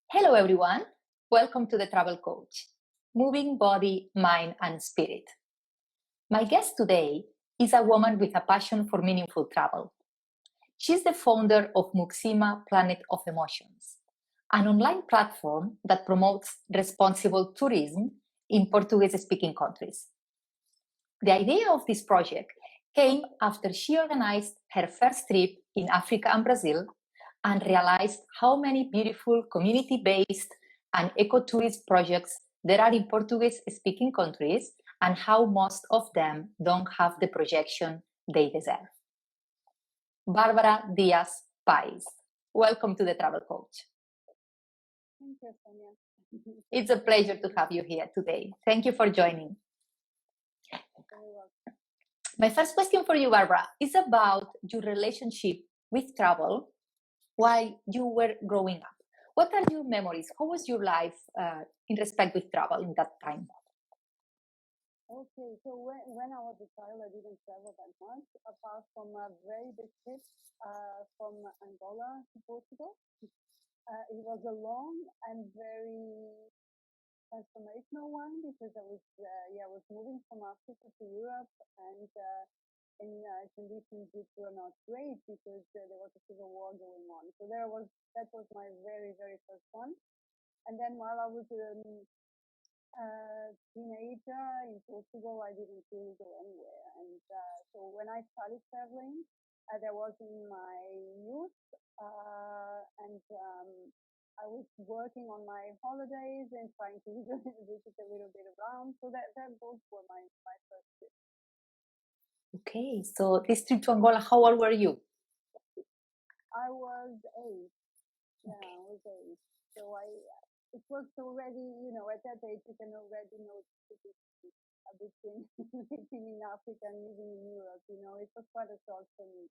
Hello, everyone. Welcome to the Travel Coach, moving body, mind, and spirit. My guest today is a woman with a passion for meaningful travel. She's the founder of Muxima Planet of Emotions, an online platform that promotes responsible tourism in Portuguese speaking countries. The idea of this project came after she organized her first trip in Africa and Brazil and realized how many beautiful community-based and eco-tourist projects there are in Portuguese-speaking countries and how most of them don't have the projection they deserve. Barbara Diaz Pais, welcome to the Travel Coach. Thank you, Sonia. It's a pleasure to have you here today. Thank you for joining. Very welcome. My first question for you, Barbara, is about your relationship with travel while you were growing up. What are your memories? How was your life in respect with travel in that time? Okay, so when I was a child, I didn't travel that much, apart from a very big trip from Angola to Portugal. It was a long and very transformational one because I was moving from Africa to Europe and in conditions which were not great because there was a civil war going on. So that was my very, very first one. And then while I was teenager in Portugal, I didn't really go anywhere. And so when I started traveling, there was in my youth, and I was working on my holidays and trying to visit a little bit around. So those were my first trips. Okay, so this trip to Angola, how old were you? I was 8. Yeah, I was 8. So it was already, at that age you can already know between living in Africa and living in Europe. It was quite a shock for me,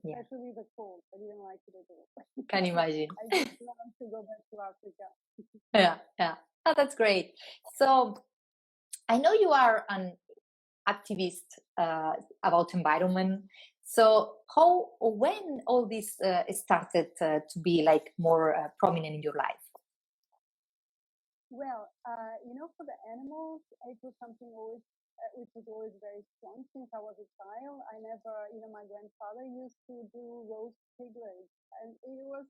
especially the cold. I didn't like it at all. Can imagine. I just wanted to go back to Africa. Yeah. Oh, that's great. So I know you are an activist about environment. So when all this started to be like more prominent in your life? Well, for the animals, it was something which was always very strong since I was a child. I never, my grandfather used to do roast piglets, and it was,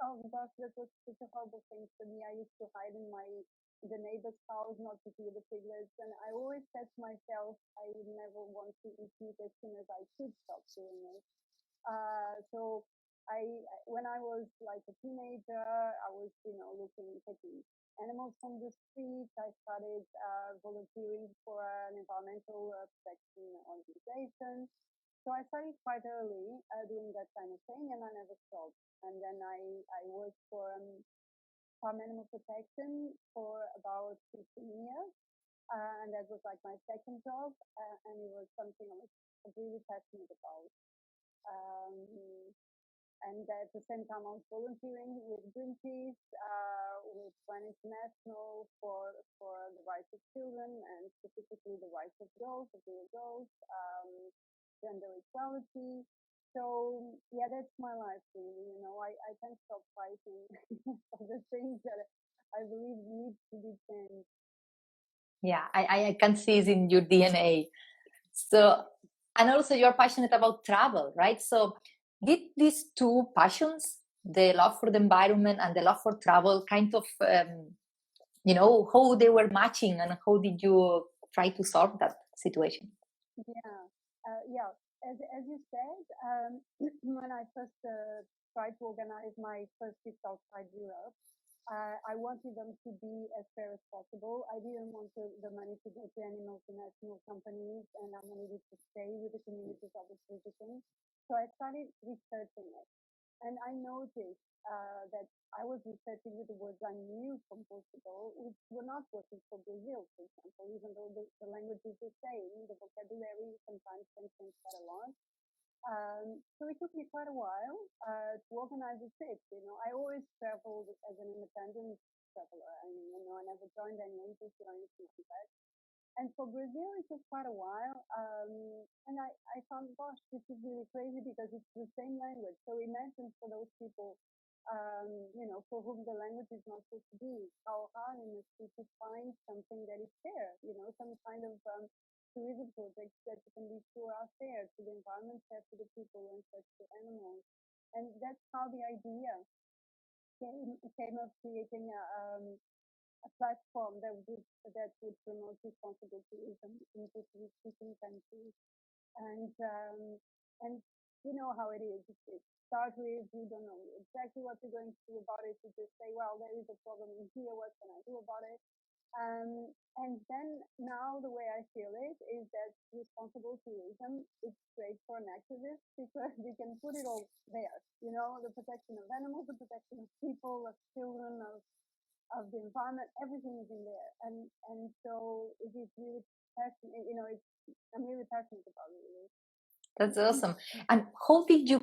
oh gosh, that was such a horrible thing for me. I used to hide in the neighbor's house not to see the piglets, and I always said to myself I would never want to eat meat as soon as I could stop doing it. So when I was like a teenager, I was, taking animals from the streets. I started volunteering for an environmental protection organization. So I started quite early doing that kind of thing, and I never stopped. And then I worked for farm animal protection for about 15 years. And that was like my second job, and it was something I was really passionate about. And at the same time, I was volunteering with Greenpeace, with Plan International for the rights of children and specifically the rights of girls, of little girls, gender equality. So yeah, that's my life really. I can't stop fighting for the things that I believe need to be changed. Yeah, I can see it in your DNA. So, and also you're passionate about travel, right? So did these two passions, the love for the environment and the love for travel, kind of, how they were matching and how did you try to solve that situation? Yeah. As you said, when I first tried to organize my first trips outside Europe, I wanted them to be as fair as possible. I didn't want the money to go to any multinational companies, and I wanted it to stay with the communities I was visiting. So I started researching it, and I noticed that I was researching with the words I knew from Portugal, which were not working for Brazil, for example, even though the language is the same, the vocabulary sometimes can change quite a lot. So it took me quite a while to organize a trip. I always traveled as an independent traveler. I never joined any agency or anything like that. And for Brazil, it took quite a while. And I found, gosh, this is really crazy because it's the same language. So imagine for those people for whom the language is not supposed to be. How hard it must be to find something that is fair, some kind of tourism projects that you can be sure are fair to the environment, fair to the people, and fair to the animals. And that's how the idea came of creating a platform that would promote responsible tourism in different countries. And you know how it is. It starts with you don't know exactly what you're going to do about it. You just say, well, there is a problem in here. What can I do about it? And then now the way I feel it is that responsible tourism is great for an activist because we can put it all there. The protection of animals, the protection of people, of children, of the environment, everything is in there. And so it is really passionate. I'm really passionate about it. Really. That's awesome. And how did you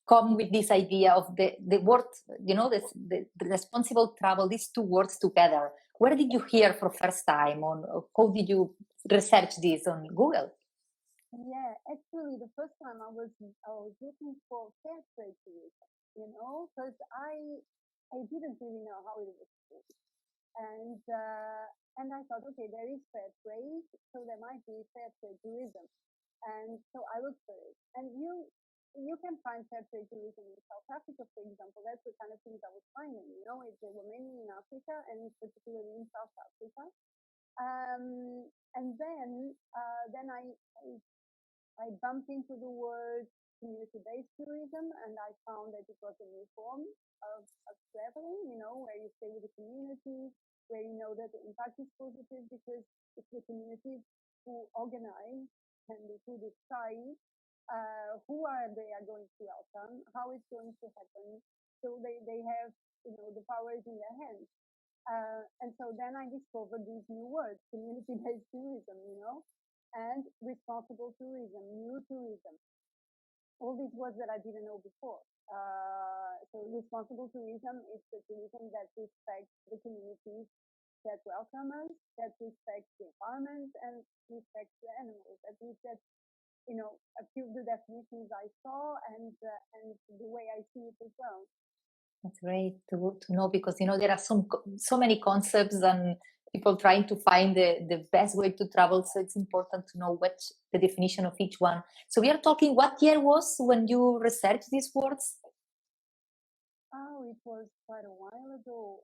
come with this idea of the word, the responsible travel, these two words together? Where did you hear for first time? How did you research this on Google? Yeah, actually, the first time I was looking for fair trade tourism, because I didn't really know how it was done. And I thought, okay, there is fair trade, so there might be fair trade tourism. And so I looked for it. And you can find fair trade tourism in South Africa, for example. That's the kind of things I was finding. They were mainly in Africa and particularly in South Africa. And then I bumped into the word community-based tourism, and I found that it was a new form of traveling, where you stay with the community, where you know that the impact is positive because it's the communities who organize and who decide who they are going to welcome, how it's going to happen. So they have, the power is in their hands. And so then I discovered these new words, community-based tourism, and responsible tourism, new tourism. All these words that I didn't know before. So responsible tourism is the tourism that respects the communities that welcome us, that respects the environment, and respects the animals. At least that's, a few of the definitions I saw and the way I see it as well. That's great to know because there are so many concepts and people trying to find the best way to travel. So it's important to know what the definition of each one. So we are talking, what year was when you researched these words? Oh, it was quite a while ago.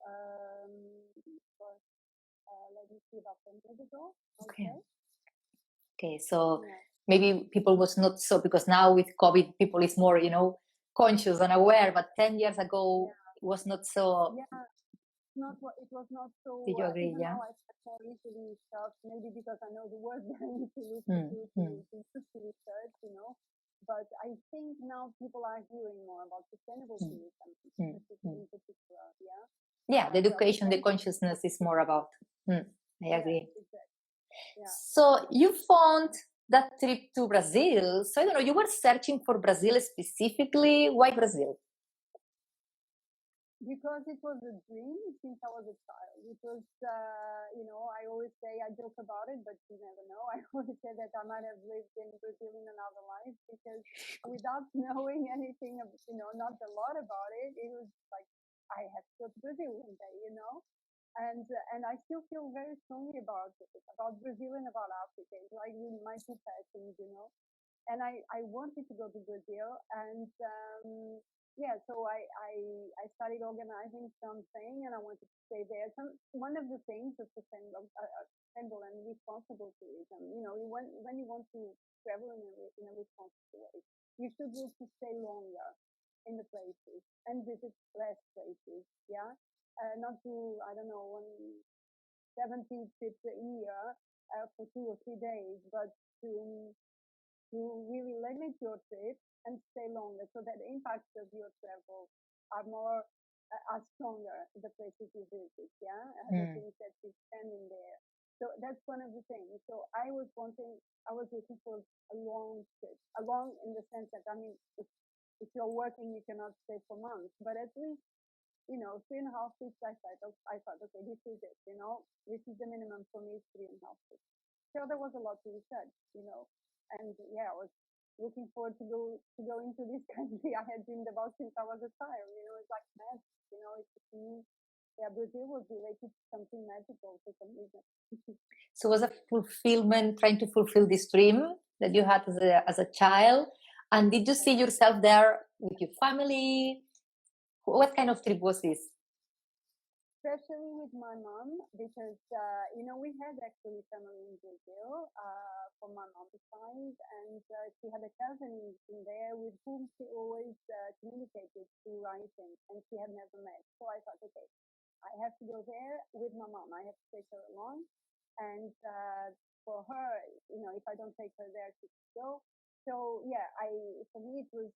Let me see, about 10 years ago. Okay, so maybe people was not so, because now with COVID, people is more, conscious and aware, but 10 years ago, it was not so. Yeah, it was not so. Did you agree? Even Yeah. now I find more easily stuff, maybe because I know the words that I need to look to research, But I think now people are hearing more about sustainable tourism, in particular, yeah. Yeah, the education, the consciousness is more about. I agree. Yeah, exactly. Yeah. So you found that trip to Brazil. So I don't know, you were searching for Brazil specifically. Why Brazil? Because it was a dream since I was a child. It was, I always say, I joke about it, but you never know. I always say that I might have lived in Brazil in another life because without knowing anything, not a lot about it, it was like, I have to go to Brazil one day, And I still feel very strongly about it, about Brazil and about Africa. It's like my two passions, And I wanted to go to Brazil, and so I started organizing something, and I wanted to stay there. One of the things of sustainable and responsible tourism, when you want to travel in a responsible way, you should look to stay longer in the places and visit less places. Yeah, not to 70 trips a year for 2 or 3 days, but to really limit your trip and stay longer so that the impacts of your travel are stronger in the places you visit, the things that you spend in there. So that's one of the things. So I was looking for a long trip, a long in the sense that, if you're working, you cannot stay for months, but at least 3.5 weeks. I thought, okay, this is it. This is the minimum for me, 3.5 weeks. So there was a lot to research, and I was looking forward to go into this country I had dreamed about since I was a child. It's like magic. It's to me, yeah, Brazil was related to something magical for some reason. So it was a fulfillment, trying to fulfill this dream that you had as a child. And did you see yourself there with your family? What kind of trip was this? Especially with my mom, because we had actually family in Brazil from my mom's side, and she had a cousin in there with whom she always communicated through writing, and she had never met. So I thought, okay, I have to go there with my mom. I have to take her along, and for her, if I don't take her there, she could go. So yeah, for me it was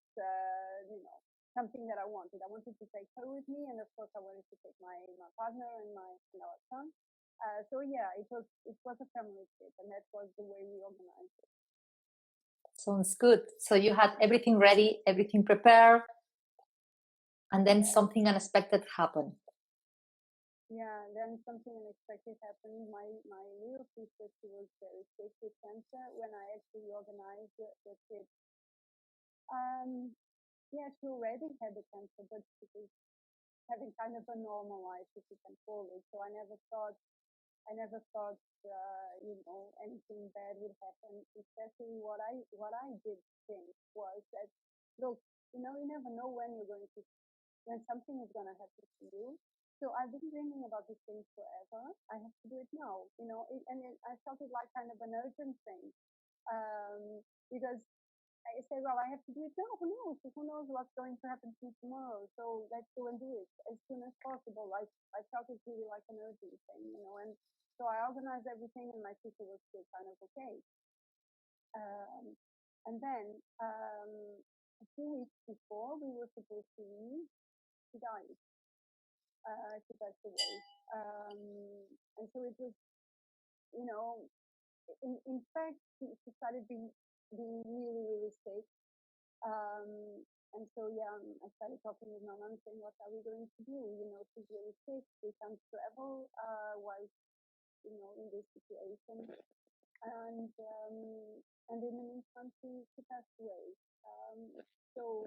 something that I wanted. I wanted to take her with me, and of course, I wanted to take my partner and our son. So yeah, it was a family trip, and that was the way we organized it. Sounds good. So you had everything ready, everything prepared, and then something unexpected happened. Yeah, then something unexpected happened. My little sister, she was very sick with cancer when I actually organized the trip. Yeah, she already had the cancer, but she was having kind of a normal life, if you can call it. So I never thought anything bad would happen. Especially what I did think was that, look, you never know when something is going to happen to you. So I've been dreaming about this thing forever. I have to do it now, I felt it like kind of an urgent thing, because I say, well, I have to do it now. Who knows? Who knows what's going to happen to me tomorrow? So let's go and do it as soon as possible. I felt it really like an urgent thing, and so I organized everything, and my sister was still kind of okay. And then a few weeks before we were supposed to leave, she died. She passed away. And so it was, in fact, she started being really, really sick. And so, yeah, I started talking with my mom, saying, what are we going to do? She's really sick. We can't travel while, in this situation. And in the meantime, she passed away. So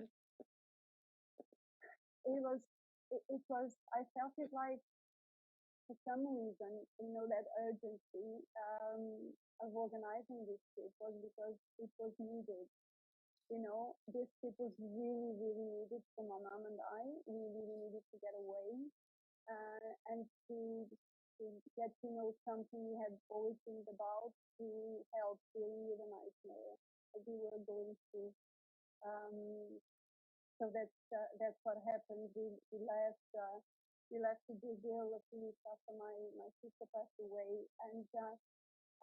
it was, I felt it like, for some reason, that urgency of organizing this trip was because it was needed. This trip was really, really needed for my mom and I. We really needed to get away and to get to know something we had always dreamed about, to help dealing with a nightmare that we were going through. So that's what happened. We left to Brazil a few weeks after my sister passed away, and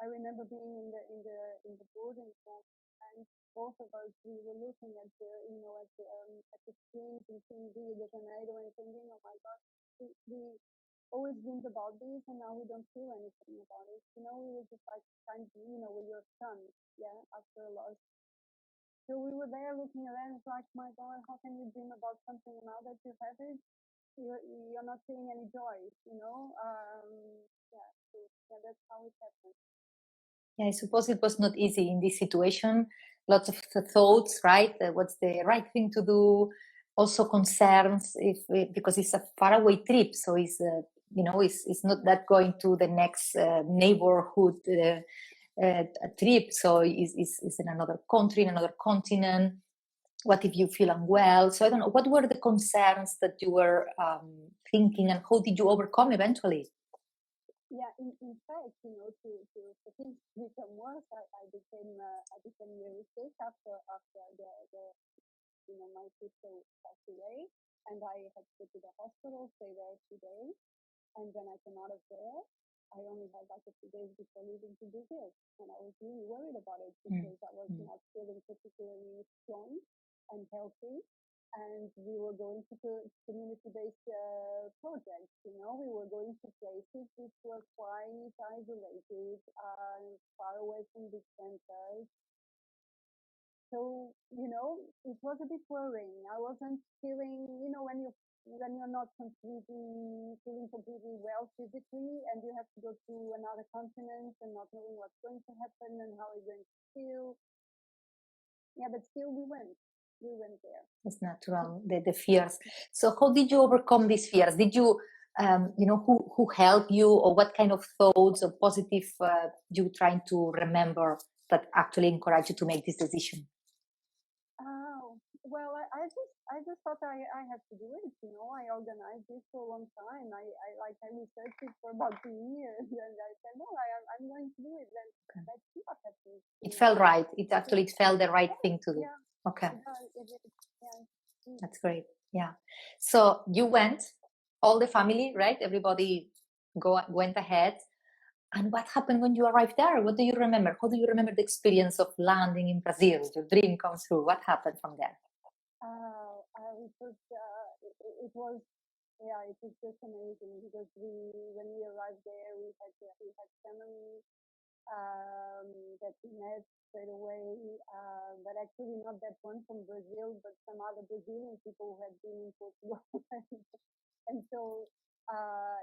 I remember being in the boarding home, and both of us, we were looking at the screens in Rio de Janeiro and thinking, oh my God, we always dreamed about this, and now we don't feel anything about it. We were just like kind of, with your son, yeah, after a loss. So we were there looking around, it's like, my God, how can you dream about something now that you have it? You're not feeling any joy, yeah, so yeah, that's how it happened. Yeah, I suppose it was not easy in this situation. Lots of thoughts, right? What's the right thing to do? Also concerns, because it's a faraway trip, so it's not that going to the next neighborhood trip. So it's in another country, in another continent. What if you feel unwell? So I don't know. What were the concerns that you were thinking, and how did you overcome eventually? Yeah, in fact, to things become worse, I became really sick after my sister passed away, and I had to go to the hospital, stay there 2 days, and when I came out of there, I only had like a few days before leaving to Brazil, and I was really worried about it because I was not feeling particularly strong and healthy. And we were going to community-based projects. We were going to places which were quite isolated, far away from big centers. So it was a bit worrying. I wasn't feeling, when you're not feeling completely well physically, and you have to go to another continent and not knowing what's going to happen and how you're going to feel. yeah, but still we went there. It's natural, the fears. So how did you overcome these fears? Did you, who helped you, or what kind of thoughts or positive you trying to remember that actually encourage you to make this decision? Oh, well, I just thought I had to do it. You know, I organized this for a long time. I researched it for about 2 years, and I said, no, I'm going to do it. Then Okay. let's see what happens. It You felt know, right. It felt the right yeah, thing to do. yeah, Okay, it does. It is. Yeah. that's great. Yeah. So you went, all the family, right? Everybody went ahead. And what happened when you arrived there? What do you remember? How do you remember the experience of landing in Brazil? Your dream come through. What happened from there? It was, yeah, it was just amazing because when we arrived there, we had family that we met straight away, but actually not that one from Brazil, but some other Brazilian people who had been in Portugal. And so,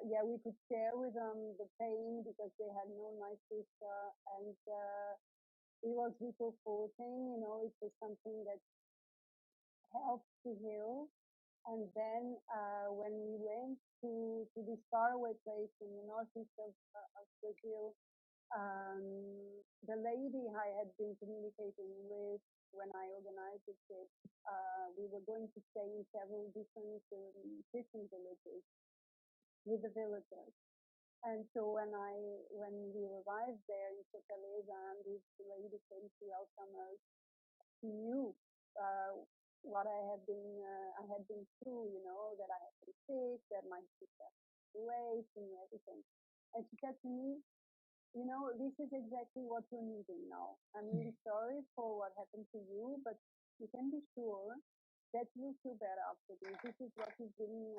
yeah, we could share with them the pain because they had known my sister, and it was reconforting. You know, it was something that helped to heal. And then when we went to this faraway place in the northeast of Brazil, um, the lady I had been communicating with when I organized the trip, we were going to stay in several different fishing villages with the villagers. And so when we arrived there in Fortaleza, and this lady came to welcome us, she knew what I had been through, you know, that I had been sick, that my sister passed away, she knew everything. And she said to me, you know, this is exactly what you're needing now. I'm really sorry for what happened to you, but you can be sure that you'll feel better after this. This is what you've been,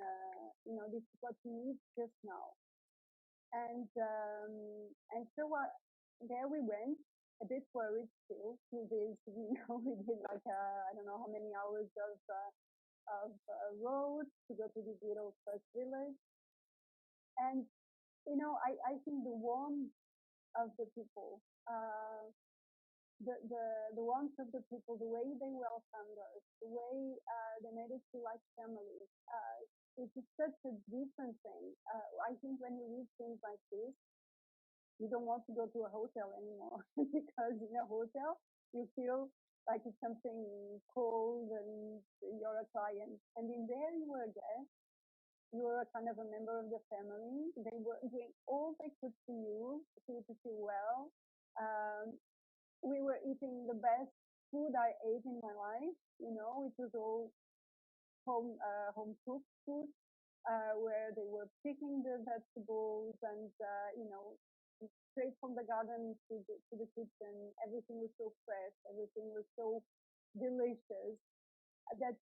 this is what you need just now. And so there we went, a bit worried still. Through this, we did like I don't know how many hours of road to go to this little first village. And I think the warmth of the people, the warmth of the people, the way they welcomed us, the way they made us feel like family. It is such a different thing. I think when you read things like this, you don't want to go to a hotel anymore because in a hotel you feel like it's something cold and you're a client. And in there you were a guest. You were kind of a member of the family. They were doing all they could to you to feel well. Um, we were eating the best food I ate in my life. You know, it was all home cooked food, where they were picking the vegetables and straight from the garden to the kitchen. Everything was so fresh. Everything was so delicious. That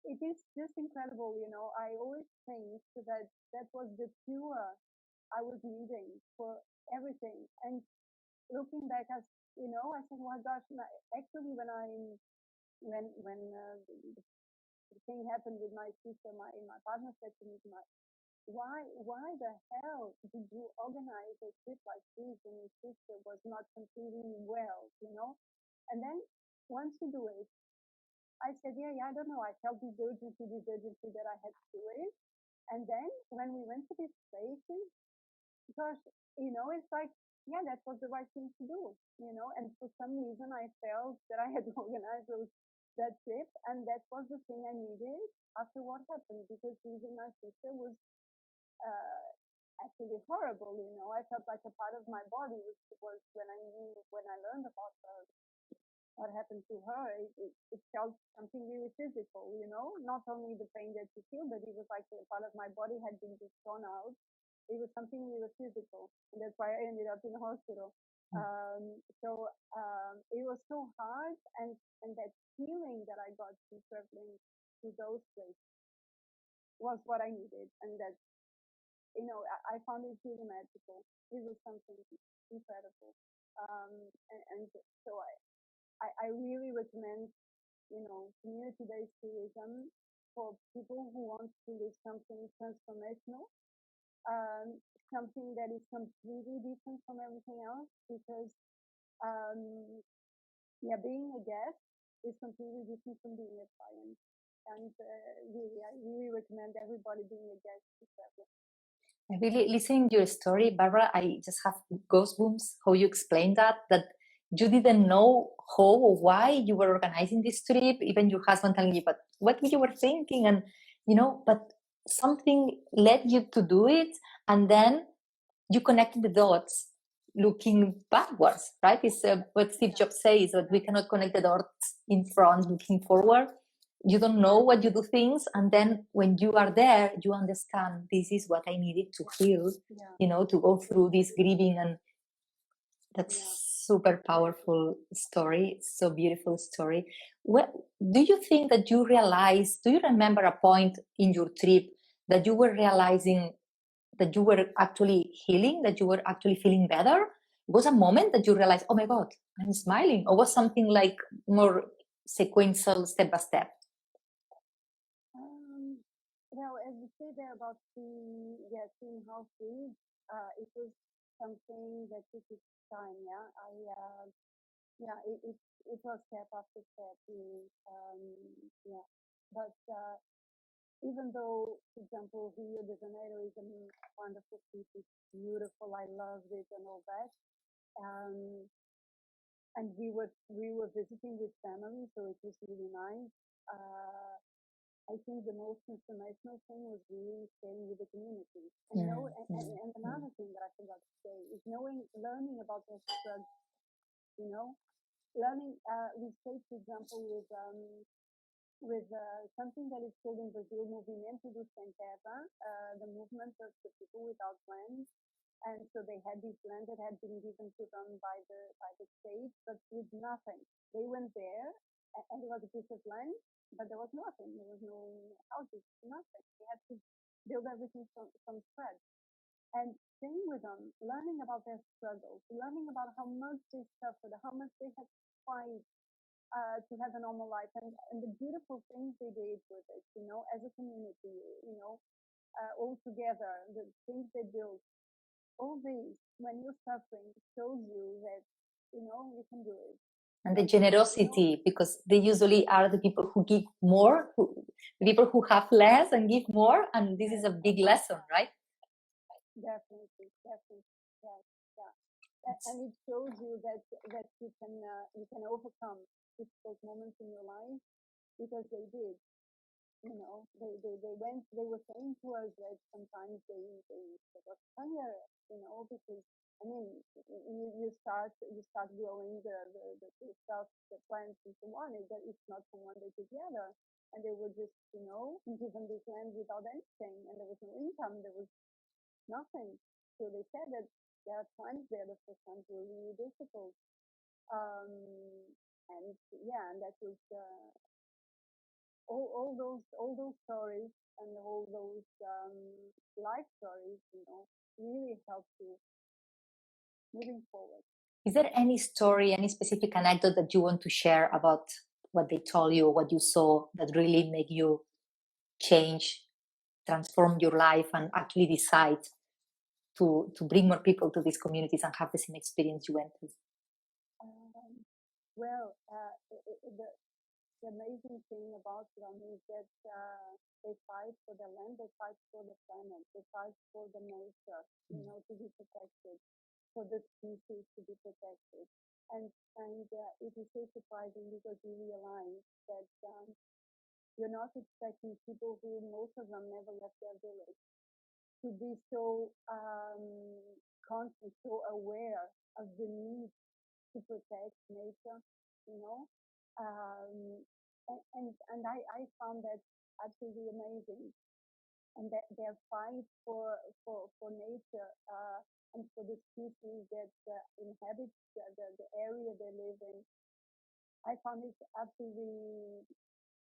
it is just incredible. You know, I always think that was the cure I was needing for everything. And looking back, as you know, I said, "Oh my gosh!" Actually, when the thing happened with my sister, my partner said to me, why the hell did you organize a trip like this when your sister was not completely well, you know? And then once you do it, I said, yeah, I don't know. I felt this urgency that I had to do it. And then when we went to these places, gosh, it's like, yeah, that was the right thing to do, and for some reason I felt that I had organized that trip, and that was the thing I needed after what happened, because losing my sister was uh, actually horrible. I felt like a part of my body was when I learned about what happened to her. It felt something really physical, not only the pain that she feel, but it was like a part of my body had been just thrown out. It was something really physical, and that's why I ended up in the hospital. It was so hard, and that feeling that I got from traveling to those places was what I needed, and that I found it really magical. It was something incredible, and so I really recommend community-based tourism for people who want to live something transformational, something that is completely different from everything else, because being a guest is completely different from being a client. And really, I really recommend everybody being a guest to travel. Really, listening to your story, Barbara, I just have goosebumps how you explained that you didn't know how or why you were organizing this trip, even your husband telling you, but what you were thinking, and but something led you to do it, and then you connected the dots looking backwards, right? It's what Steve Jobs says, that we cannot connect the dots in front looking forward. You don't know what you do things, and then when you are there, you understand this is what I needed to feel, to go through this grieving. And that's super powerful story. So beautiful story. What do you think that you realized? Do you remember a point in your trip that you were realizing that you were actually healing, that you were actually feeling better? Was a moment that you realized, oh my God, I'm smiling? Or was something like more sequential, step by step? Well, as you say there about 2.5 weeks, it was something that took its time. It was step after step. But even though, for example, Rio de Janeiro is a wonderful city, it's beautiful, I loved it and all that. And we were visiting with family, so it was really nice. I think the most transformational thing was really staying with the community. And and another thing that I forgot to say is learning about their struggle. Learning. We stayed, for example, with something that is called in Brazil Movimento do Sem Terra, the movement of the people without land. And so they had this land that had been given to them by the state, but with nothing. They went there, and it was a piece of land, but there was nothing. There was no houses, nothing. They had to build everything from scratch. And staying with them, learning about their struggles, learning about how much they suffered, how much they had to fight to have a normal life, and the beautiful things they did with it, as a community, all together, the things they built. All these, when you're suffering, shows you that, you can do it. And the generosity, because they usually are the people who give more, the people who have less and give more, and this is a big lesson, right? Definitely, yes. And it shows you that you can overcome difficult moments in your life, because they did. They were saying to us that sometimes they got tired, because I mean, you start growing the stuff, the plants and so on. It's not from one day to the other, and they were just given this land without anything, and there was no income, there was nothing. So they said that there are times there, the first times were really difficult, and that was. All those stories and all those life stories, really help you moving forward. Is there any story, any specific anecdote that you want to share about what they told you or what you saw that really made you change, transform your life, and actually decide to bring more people to these communities and have the same experience you went through? The amazing thing about them is that they fight for the land, they fight for the planet, they fight for the nature, to be protected, for the species to be protected. And it is so surprising, because you realize that you're not expecting people who, most of them, never left their village, to be so conscious, so aware of the need to protect nature, and I found that absolutely amazing, and that their fight for nature and for the species that inhabit the area they live in, I found it absolutely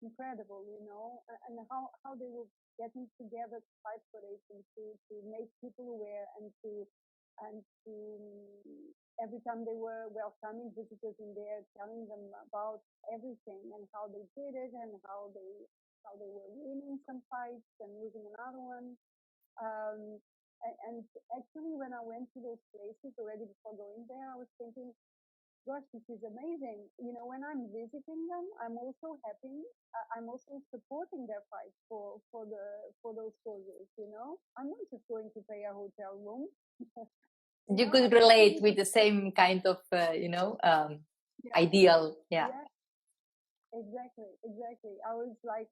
incredible, and how they were getting together to fight for it, and to make people aware, and to every time they were welcoming visitors in there, telling them about everything and how they did it, and how they were winning some fights and losing another one. And actually, when I went to those places already before going there, I was thinking, gosh, this is amazing. When I'm visiting them, I'm also happy. I'm also supporting their fight for those causes. I'm not just going to pay a hotel room. You I could relate continue to with the same kind of, yeah, ideal. Yeah, yeah, exactly. I was like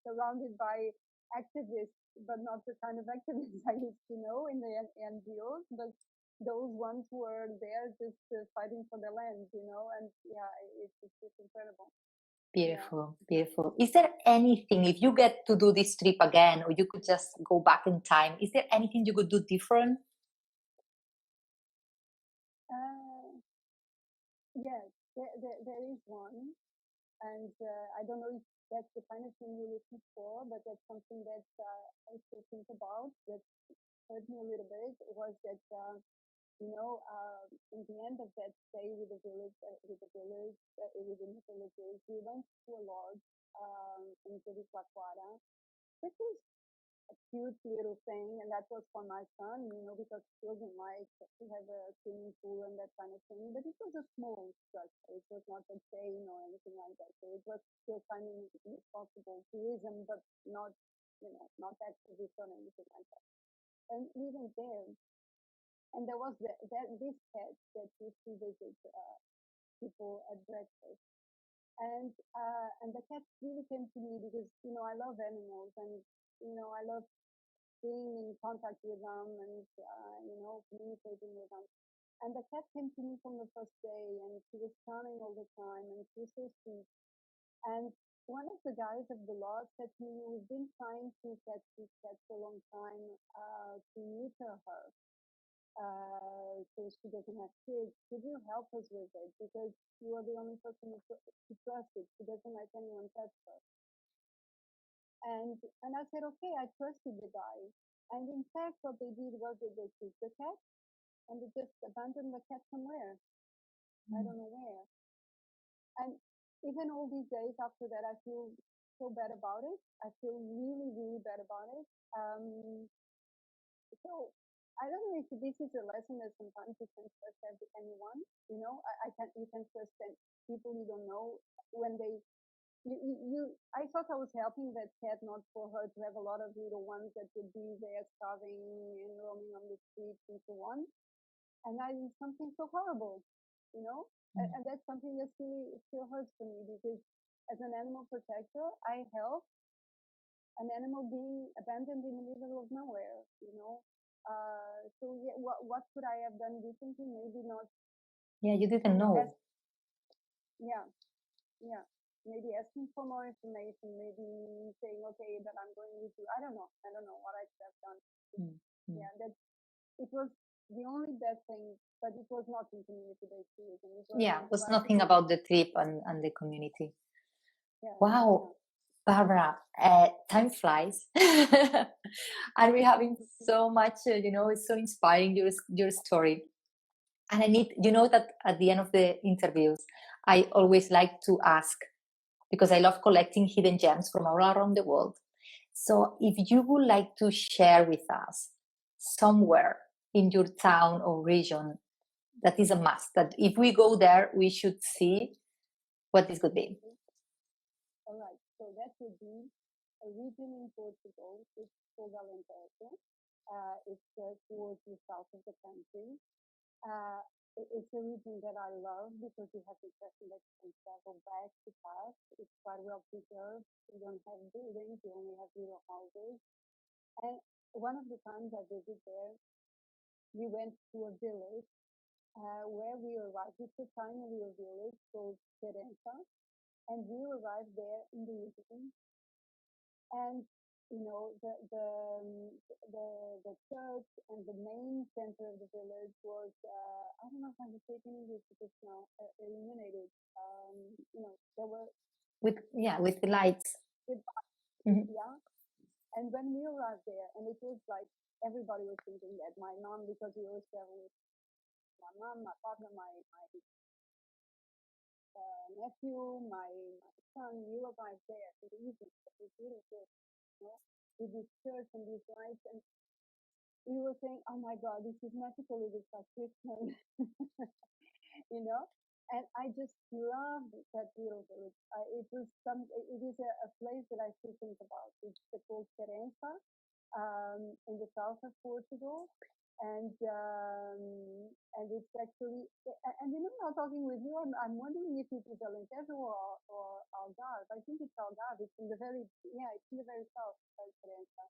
surrounded by activists, but not the kind of activists I used to know in the NGOs, but those ones who were there just fighting for their land, and yeah, it's just incredible. Yeah. beautiful, beautiful. Is there anything, if you get to do this trip again, or you could just go back in time, is there anything you could do different? Uh, yes, there is one. And I don't know if that's the kind of thing you're looking for, but that's something that I still think about that hurt me a little bit. It was that, in the end of that stay with the village, within the villages, we went to a lodge in Jericoacoara, which was a cute little thing, and that was for my son, because children like to have a swimming pool and that kind of thing. But it was a small structure; it was not a chain or anything like that. So it was still kind of responsible tourism, but not, not activist or anything like that. And we went there, and there was this cat that used to visit people at breakfast. And the cat really came to me because I love animals, and I love being in contact with them, and communicating with them. And the cat came to me from the first day, and she was charming all the time, and she was so sweet. And one of the guys of the lodge said to me, "We've been trying to catch this cat for a long time to neuter her, so she doesn't have kids. Could you help us with it? Because you are the only person who trusts it. She doesn't let anyone touch her." And I said, "Okay, I trusted the guy." And in fact, what they did was that they took the cat and they just abandoned the cat somewhere. I don't know where. And even all these days after that, I feel so bad about it. I feel really, really bad about it. So I don't know if this is a lesson that sometimes you can trust anyone. You can trust people you don't know when they I thought I was helping that cat, not for her to have a lot of little ones that would be there starving and roaming on the streets and so on. And I did something so horrible, you know? And that's something that still hurts for me because as an animal protector, I help an animal being abandoned in the middle of nowhere, So yeah, what could I have done differently? Maybe not, Yeah, you didn't know. yeah, yeah. Maybe asking for more information, maybe saying, okay, but I'm going with you. I don't know. I don't know what I could have done. Yeah, that it was the only bad thing, but it was not in community-based tourism. It was Yeah, in it was nothing private. about the trip and the community. Yeah, Wow, Barbara, time flies. And we're having so much, it's so inspiring, your story. And I need, that at the end of the interviews, I always like to ask, because I love collecting hidden gems from all around the world. So if you would like to share with us somewhere in your town or region that is a must, that if we go there, we should see, what this could be. All right. So that would be a region in Portugal. It's called Alentejo. It's towards the south of the country. It's a region that I love because you have the impression that you can travel back to past. It's quite well preserved. You don't have buildings, you only have little houses. And one of the times I visited there, we went to a village where we arrived. It's a tiny little village called Serenza, and we arrived there in the evening. And the church and the main center of the village was I don't know how to say it in English because now illuminated. There were with the lights. with Mm-hmm. yeah. And when we arrived there, and it was like everybody was thinking that my mom, because we always travel with my mom, my partner, my nephew, my son, we arrived there in the evening. It was really good, with this church and these lights, and we were saying, "Oh my God, this is magical! It is like Christmas." you know. And I just loved that little village. It is a place that I still think about. It's called Cerença, in the south of Portugal, and it's actually, and now talking with you, I'm wondering if it is Alentejo or Algarve. I think it's Algarve. It's in the very, yeah, it's in the very south of Cerença.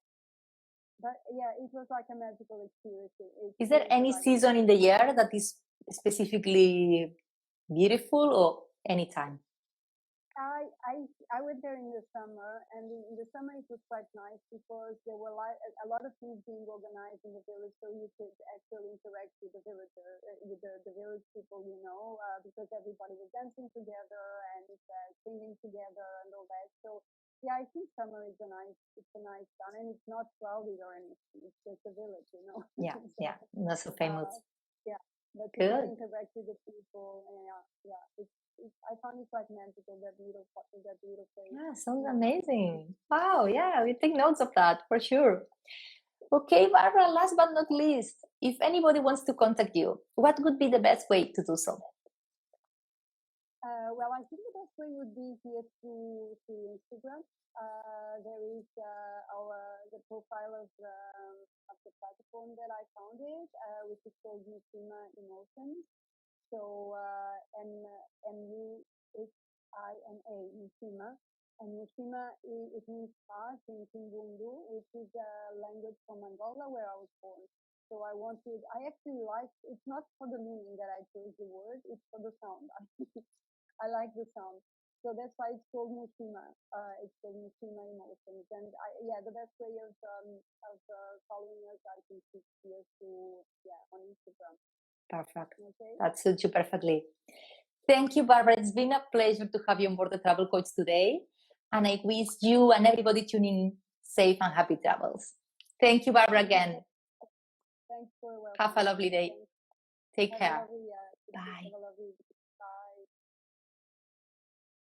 But yeah, it was like a magical experience. Is there any season in the year that is specifically beautiful, or anytime? I went there in the summer, and in the summer it was quite nice because there were a lot of things being organized in the village, so you could actually interact with the villager, with the village people, because everybody was dancing together and singing together and all that. So yeah, I think summer is a nice time, and it's not crowded or anything. It's just a village, Yeah, so, yeah, not so famous. Yeah, but Good. you interact with the people, and yeah, I found it quite magical, that little place. Yeah, sounds amazing. Wow, yeah, we take notes of that for sure. Okay, Barbara, last but not least, if anybody wants to contact you, what would be the best way to do so? Well, I think the best way would be here through Instagram. There is the profile of the platform that I founded, which is called Muxima Emotions. So Muxima, Muxima, and Muxima it means heart in Kimbundu, which is a language from Angola where I was born. So I actually like, it's not for the meaning that I chose the word, it's for the sound. I like the sound. So that's why it's called Muxima. It's called Muxima Emotions. And the best way of following us, I think, is here on Instagram. Perfect. Okay. That suits you perfectly. Thank you, Barbara. It's been a pleasure to have you on board the Travel Coach today. And I wish you and everybody tuning in safe and happy travels. Thank you, Barbara, again. Thanks for welcoming. Have a lovely day. Take care. Bye. Bye.